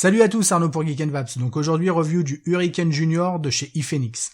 Salut à tous, Arnaud pour Geek & Vapes. Donc aujourd'hui, review du Hurricane Junior de chez iPhenics.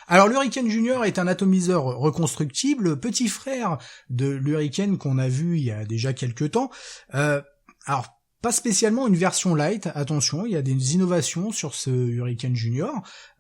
Alors l'Hurricane Junior est un atomiseur reconstructible, petit frère de l'Hurricane qu'on a vu il y a déjà quelques temps. Alors pas spécialement une version light, attention, il y a des innovations sur ce Hurricane Junior,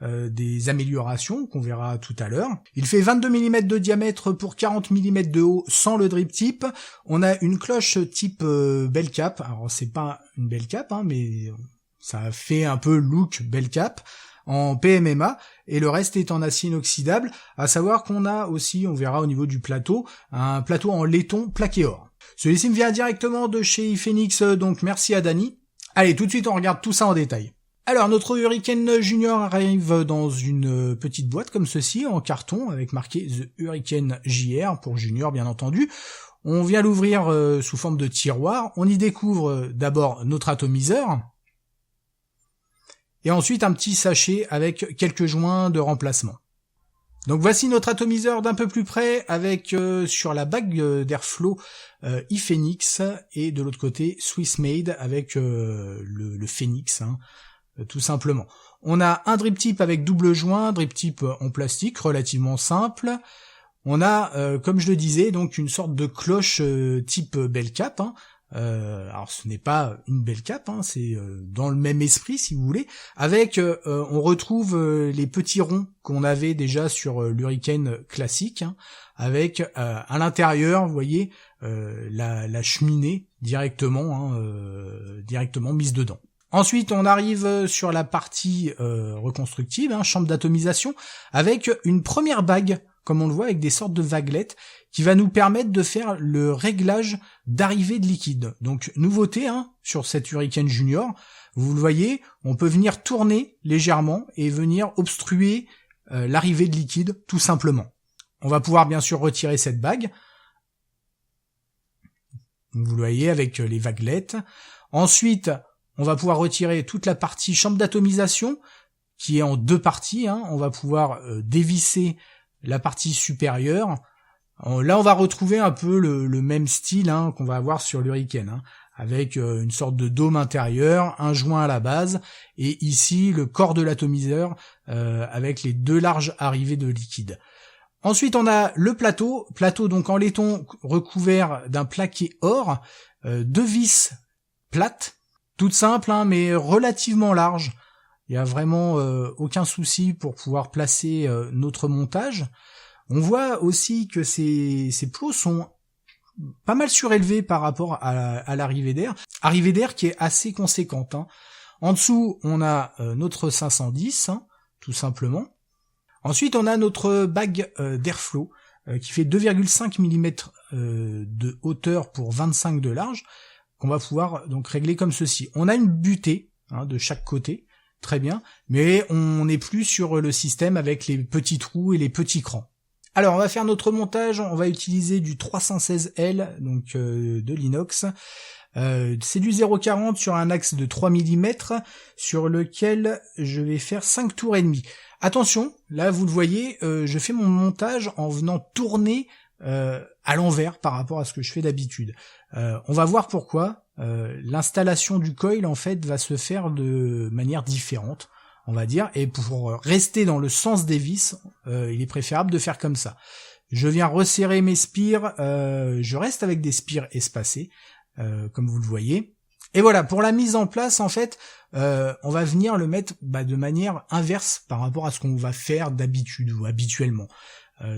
des améliorations qu'on verra tout à l'heure. Il fait 22 mm de diamètre pour 40 mm de haut sans le drip tip. On a une cloche type bell cap, alors c'est pas une bell cap, mais ça fait un peu look bell cap, en PMMA, et le reste est en acier inoxydable, à savoir qu'on a aussi, on verra au niveau du plateau, un plateau en laiton plaqué or. Celui-ci me vient directement de chez iPhenics, donc merci à Dany. Allez, tout de suite on regarde tout ça en détail. Alors notre Hurricane Junior arrive dans une petite boîte comme ceci, en carton, avec marqué The Hurricane JR, pour Junior bien entendu. On vient l'ouvrir sous forme de tiroir, on y découvre d'abord notre atomiseur, et ensuite un petit sachet avec quelques joints de remplacement. Donc voici notre atomiseur d'un peu plus près, avec sur la bague d'airflow iPhenics, et de l'autre côté Swiss Made avec le Phoenix, tout simplement. On a un drip tip avec double joint, drip tip en plastique relativement simple. On a, comme je le disais, donc une sorte de cloche type bell cap, alors ce n'est pas une bell cap, c'est dans le même esprit si vous voulez, avec on retrouve les petits ronds qu'on avait déjà sur l'Hurricane classique, avec à l'intérieur, vous voyez, la cheminée directement mise dedans. Ensuite, on arrive sur la partie reconstructive, chambre d'atomisation, avec une première bague, comme on le voit, avec des sortes de vaguelettes, qui va nous permettre de faire le réglage d'arrivée de liquide. Donc, nouveauté sur cette Hurricane Junior, vous le voyez, on peut venir tourner légèrement et venir obstruer l'arrivée de liquide, tout simplement. On va pouvoir bien sûr retirer cette bague. Vous le voyez avec les vaguelettes. Ensuite, on va pouvoir retirer toute la partie chambre d'atomisation, qui est en deux parties. On va pouvoir dévisser la partie supérieure. Là, on va retrouver un peu le même style qu'on va avoir sur l'Hurricane, avec une sorte de dôme intérieur, un joint à la base, et ici le corps de l'atomiseur avec les deux larges arrivées de liquide. Ensuite, on a le plateau donc en laiton recouvert d'un plaqué or, deux vis plates, toutes simples mais relativement larges. Il y a vraiment aucun souci pour pouvoir placer notre montage. On voit aussi que ces plots sont pas mal surélevés par rapport à l'arrivée d'air. Arrivée d'air qui est assez conséquente. En dessous, on a notre 510, tout simplement. Ensuite, on a notre bague d'airflow qui fait 2,5 mm de hauteur pour 25 de large, qu'on va pouvoir donc régler comme ceci. On a une butée de chaque côté, très bien, mais on n'est plus sur le système avec les petits trous et les petits crans. Alors on va faire notre montage, on va utiliser du 316L, donc de l'inox. C'est du 0,40 sur un axe de 3 mm, sur lequel je vais faire 5 tours et demi. Attention, là vous le voyez, je fais mon montage en venant tourner à l'envers par rapport à ce que je fais d'habitude. On va voir pourquoi. L'installation du coil en fait va se faire de manière différente, on va dire, et pour rester dans le sens des vis, il est préférable de faire comme ça. Je viens resserrer mes spires, je reste avec des spires espacées, comme vous le voyez. Et voilà, pour la mise en place, en fait, on va venir le mettre de manière inverse par rapport à ce qu'on va faire d'habitude ou habituellement.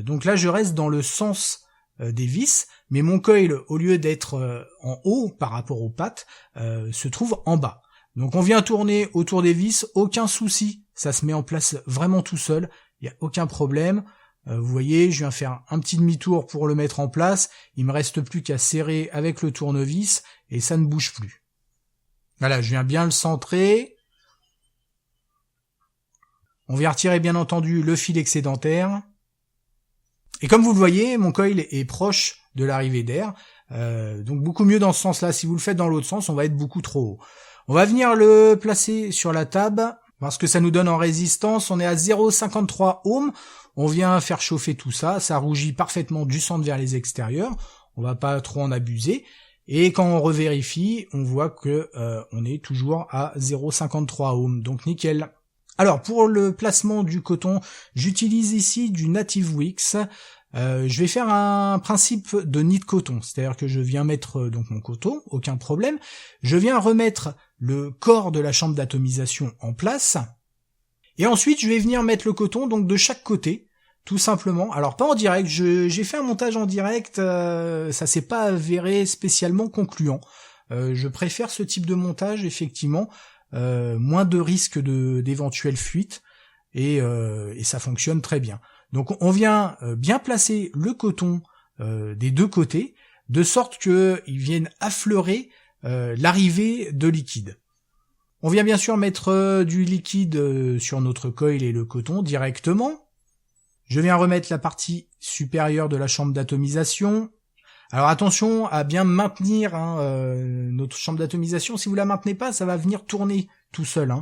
Donc là, je reste dans le sens des vis, mais mon coil, au lieu d'être en haut par rapport aux pattes, se trouve en bas. Donc on vient tourner autour des vis, aucun souci, ça se met en place vraiment tout seul, il n'y a aucun problème. Vous voyez, je viens faire un petit demi-tour pour le mettre en place, il me reste plus qu'à serrer avec le tournevis, et ça ne bouge plus. Voilà, je viens bien le centrer, On vient retirer bien entendu le fil excédentaire. Et comme vous le voyez, mon coil est proche de l'arrivée d'air. Donc beaucoup mieux dans ce sens-là. Si vous le faites dans l'autre sens, on va être beaucoup trop haut. On va venir le placer sur la table. Parce que ça nous donne en résistance. On est à 0,53 ohms. On vient faire chauffer tout ça. Ça rougit parfaitement du centre vers les extérieurs. On va pas trop en abuser. Et quand on revérifie, on voit que on est toujours à 0,53 ohms. Donc nickel. Alors pour le placement du coton, j'utilise ici du Native Wix. Je vais faire un principe de nid de coton, c'est-à-dire que je viens mettre donc mon coton, aucun problème. Je viens remettre le corps de la chambre d'atomisation en place. Et ensuite, je vais venir mettre le coton donc de chaque côté, tout simplement. Alors pas en direct, j'ai fait un montage en direct, ça s'est pas avéré spécialement concluant. Je préfère ce type de montage, effectivement. Moins de risques d'éventuelles fuites et ça fonctionne très bien. Donc on vient bien placer le coton des deux côtés de sorte qu'il vienne affleurer l'arrivée de liquide. On vient bien sûr mettre du liquide sur notre coil et le coton directement. Je viens remettre la partie supérieure de la chambre d'atomisation. Alors attention à bien maintenir notre chambre d'atomisation. Si vous la maintenez pas, ça va venir tourner tout seul.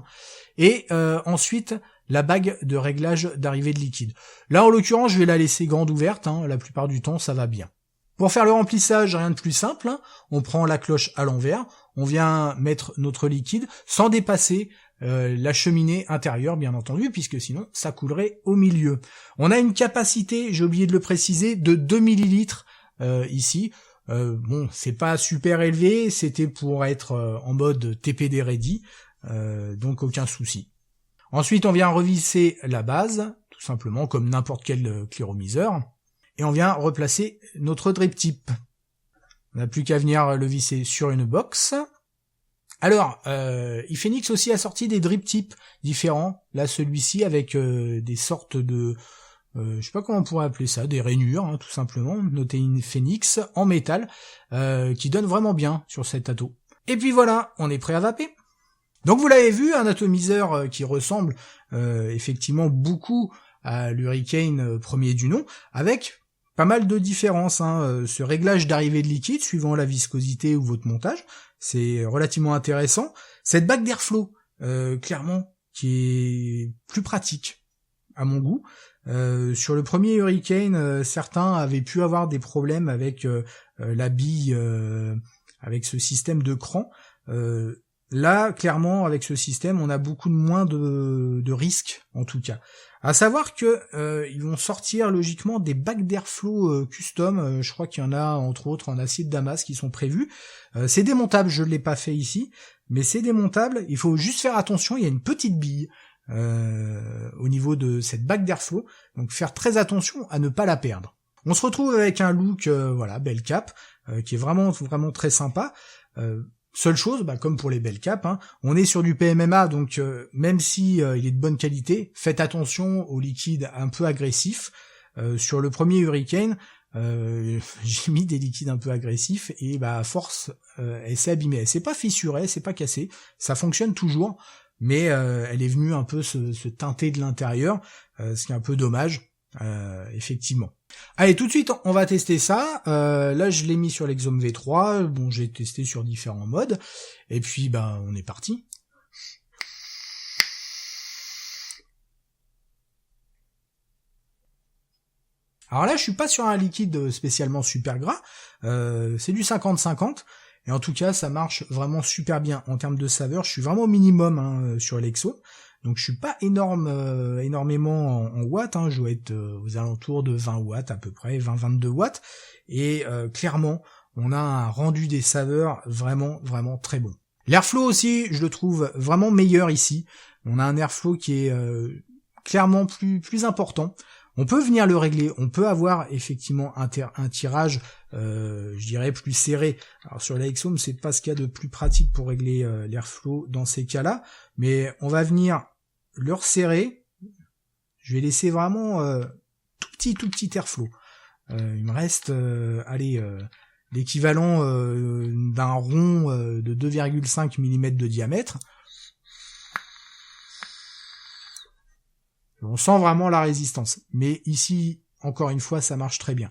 Et ensuite, la bague de réglage d'arrivée de liquide. Là, en l'occurrence, je vais la laisser grande ouverte. La plupart du temps, ça va bien. Pour faire le remplissage, rien de plus simple. On prend la cloche à l'envers. On vient mettre notre liquide sans dépasser la cheminée intérieure, bien entendu, puisque sinon, ça coulerait au milieu. On a une capacité, j'ai oublié de le préciser, de 2 millilitres. Ici, bon, c'est pas super élevé, c'était pour être en mode TPD ready, donc aucun souci. Ensuite, on vient revisser la base, tout simplement comme n'importe quel cléromiseur, et on vient replacer notre drip tip. On n'a plus qu'à venir le visser sur une box. Alors, iPhonix aussi a sorti des drip tips différents. Là, celui-ci avec des sortes de je sais pas comment on pourrait appeler ça, des rainures, tout simplement, noté iPhonix en métal, qui donne vraiment bien sur cet ato. Et puis voilà, on est prêt à vaper. Donc vous l'avez vu, un atomiseur qui ressemble effectivement beaucoup à l'Hurricane premier du nom, avec pas mal de différences. Ce réglage d'arrivée de liquide, suivant la viscosité ou votre montage, c'est relativement intéressant. Cette bague d'airflow, clairement, qui est plus pratique, à mon goût. Sur le premier Hurricane, certains avaient pu avoir des problèmes avec la bille, avec ce système de cran. Là, clairement, avec ce système, on a beaucoup moins de risques, en tout cas. À savoir que ils vont sortir logiquement des bacs d'airflow custom. Je crois qu'il y en a entre autres en acier de Damas qui sont prévus. C'est démontable, je ne l'ai pas fait ici, mais c'est démontable. Il faut juste faire attention, il y a une petite bille au niveau de cette bague d'airflow, donc faire très attention à ne pas la perdre. On se retrouve avec un look voilà, belle cap, qui est vraiment très sympa. Seule chose, comme pour les belles capes, on est sur du PMMA, donc même si il est de bonne qualité, faites attention au liquide un peu agressif. Sur le premier Hurricane, j'ai mis des liquides un peu agressifs et à force, elle s'est abîmée. Elle s'est pas fissurée, elle s'est pas cassée, ça fonctionne toujours, mais elle est venue un peu se teinter de l'intérieur, ce qui est un peu dommage, effectivement. Allez, tout de suite, on va tester ça. Là, je l'ai mis sur l'Exome V3. Bon, j'ai testé sur différents modes. Et puis, on est parti. Alors là, je suis pas sur un liquide spécialement super gras. C'est du 50-50. Et en tout cas, ça marche vraiment super bien. En termes de saveur, je suis vraiment au minimum sur l'Exo. Donc je suis pas énormément en watts, je dois être aux alentours de 20 watts à peu près, 20-22 watts, et clairement on a un rendu des saveurs vraiment très bon. L'airflow aussi, je le trouve vraiment meilleur ici. On a un airflow qui est clairement plus important. On peut venir le régler, on peut avoir effectivement un tirage, je dirais, plus serré. Alors sur la Exome, c'est pas ce qu'il y a de plus pratique pour régler l'airflow dans ces cas-là, mais on va venir le resserrer. Je vais laisser vraiment tout petit airflow. Il me reste, l'équivalent d'un rond de 2,5 mm de diamètre. On sent vraiment la résistance. Mais ici, encore une fois, ça marche très bien.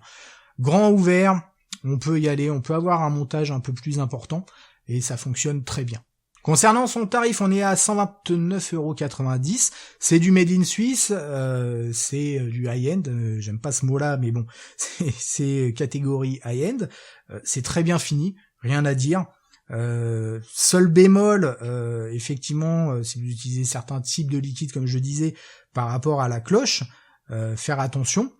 Grand ouvert, on peut y aller, on peut avoir un montage un peu plus important et ça fonctionne très bien. Concernant son tarif, on est à 129,90 €. C'est du made in Suisse, c'est du high-end. J'aime pas ce mot-là, mais bon, c'est catégorie high-end. C'est très bien fini, rien à dire. Seul bémol, effectivement, si vous utilisez certains types de liquides, comme je disais, par rapport à la cloche, faire attention.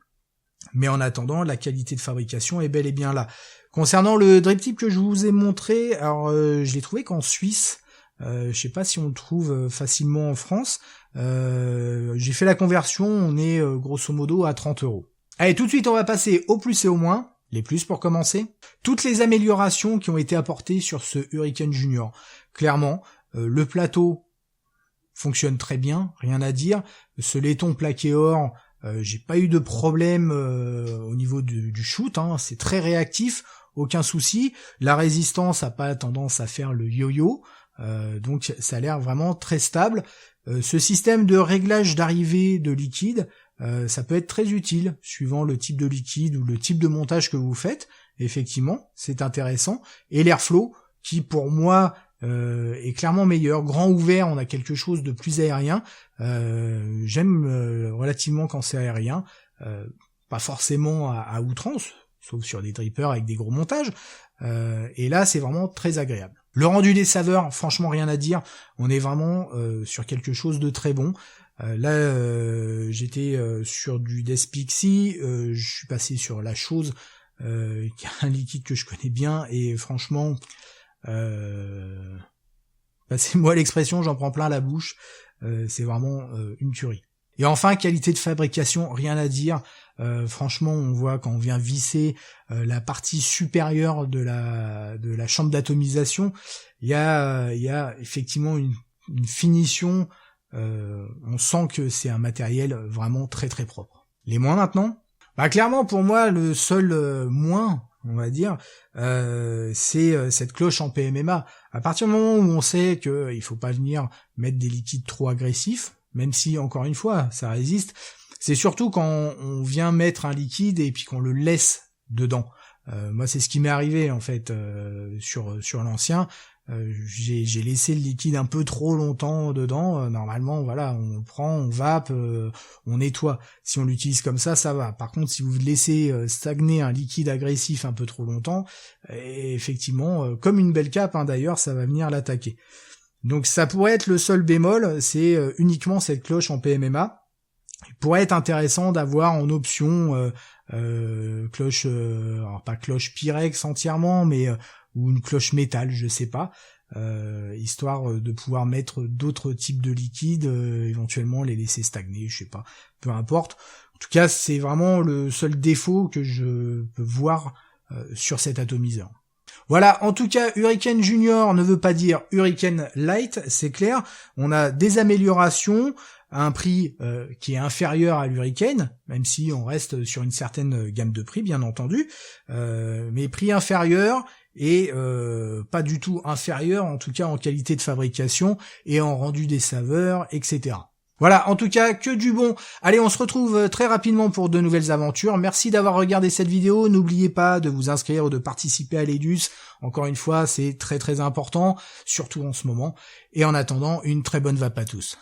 Mais en attendant, la qualité de fabrication est bel et bien là. Concernant le drip tip que je vous ai montré, alors je l'ai trouvé qu'en Suisse. Je sais pas si on le trouve facilement en France. J'ai fait la conversion, on est grosso modo à 30 €. Allez, tout de suite, on va passer au plus et au moins. Les plus pour commencer. Toutes les améliorations qui ont été apportées sur ce Hurricane Junior. Clairement, le plateau fonctionne très bien, rien à dire. Ce laiton plaqué or, j'ai pas eu de problème au niveau du shoot, hein. C'est très réactif, aucun souci. La résistance a pas tendance à faire le yo-yo. Donc ça a l'air vraiment très stable. Ce système de réglage d'arrivée de liquide, ça peut être très utile suivant le type de liquide ou le type de montage que vous faites. Effectivement, c'est intéressant. Et l'airflow, qui pour moi est clairement meilleur. Grand ouvert, on a quelque chose de plus aérien. J'aime relativement quand c'est aérien. Pas forcément à outrance, sauf sur des drippers avec des gros montages. Et là, c'est vraiment très agréable. Le rendu des saveurs, franchement rien à dire, on est vraiment sur quelque chose de très bon. Là, j'étais sur du Despixi, je suis passé sur la chose, qui est un liquide que je connais bien, et franchement, passez-moi l'expression, j'en prends plein la bouche, c'est vraiment une tuerie. Et enfin, qualité de fabrication, rien à dire. Franchement, on voit quand on vient visser la partie supérieure de la chambre d'atomisation, il y a effectivement une finition. On sent que c'est un matériel vraiment très très propre. Les moins maintenant, clairement pour moi le seul moins, on va dire, c'est cette cloche en PMMA. À partir du moment où on sait qu'il faut pas venir mettre des liquides trop agressifs, même si, encore une fois, ça résiste, c'est surtout quand on vient mettre un liquide et puis qu'on le laisse dedans. Moi, c'est ce qui m'est arrivé, en fait, sur l'ancien. J'ai laissé le liquide un peu trop longtemps dedans. Normalement, voilà, on le prend, on vape, on nettoie. Si on l'utilise comme ça va. Par contre, si vous laissez stagner un liquide agressif un peu trop longtemps, effectivement, comme une belle cape, hein, d'ailleurs, ça va venir l'attaquer. Donc ça pourrait être le seul bémol, c'est uniquement cette cloche en PMMA. Il pourrait être intéressant d'avoir en option cloche, alors pas cloche Pyrex entièrement, mais ou une cloche métal, je sais pas, histoire de pouvoir mettre d'autres types de liquides, éventuellement les laisser stagner, je sais pas, peu importe. En tout cas, c'est vraiment le seul défaut que je peux voir sur cet atomiseur. Voilà, en tout cas, Hurricane Junior ne veut pas dire Hurricane Light, c'est clair. On a des améliorations à un prix qui est inférieur à l'Hurricane, même si on reste sur une certaine gamme de prix, bien entendu, mais prix inférieur et pas du tout inférieur, en tout cas en qualité de fabrication et en rendu des saveurs, etc. Voilà, en tout cas, que du bon. Allez, on se retrouve très rapidement pour de nouvelles aventures. Merci d'avoir regardé cette vidéo. N'oubliez pas de vous inscrire ou de participer à l'EDUS. Encore une fois, c'est très très important, surtout en ce moment. Et en attendant, une très bonne vape à tous.